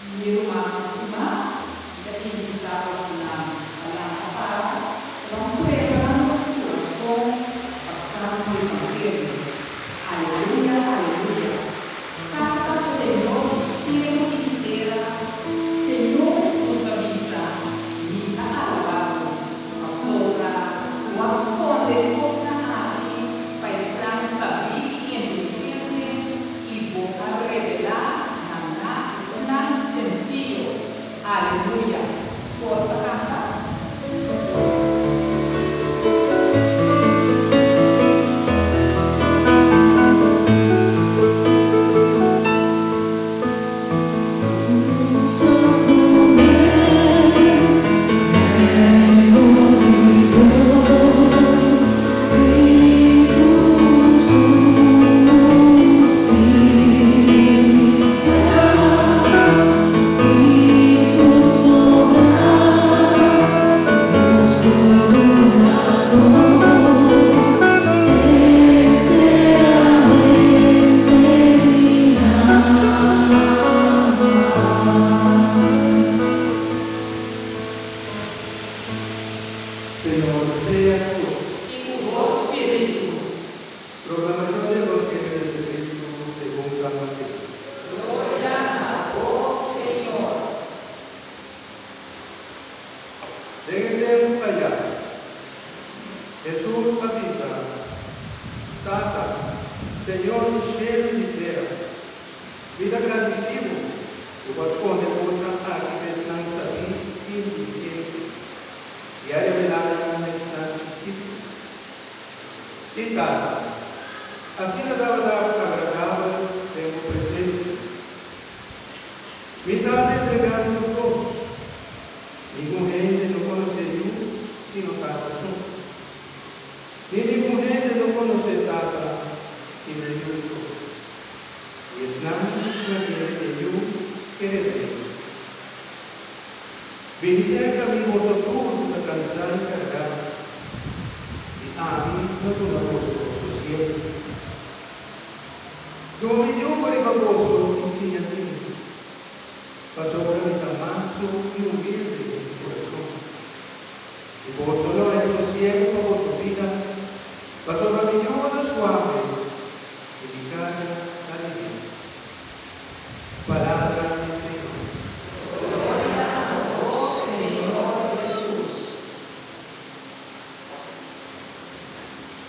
Di rumah Sima, da invitados na Alampara, rompevano il coração passando o Evangelho. Aleluia, aleluia. Canta, Senhor, o cielo e terra, Senhor, sua vista, me ha alabado, a sobra, o asconde, costa ali, paestranza, vivi e entendente, e boca revelar. Tan sencillo, aleluya, por cantar. Señor, sea Y con vos, Espíritu, proclamación del Evangelio de Jesucristo según San Mateo. gloria a vos, Señor. En el tiempo allá, Jesús avisa, Tata, Señor del cielo y tierra, vida grandísimo, o vasconde cosa aquí que están sabiendo y a revelar un están chiquito. Sí, Tata, así le daba la agradable tengo presente. Me estaba entregando todos. Ningún gente no conoce yo, sino Tata solo. Ni ningún gente no conoce Tata, sino yo solo. Y es nada que yo quiero. Bendice a mi vosotros la cansada y cargada, y a mí no conozco su cielo. Como yo por el baboso y sin ti, pasó por mi tamazo y humilde en mi corazón. Y vos solo en su cielo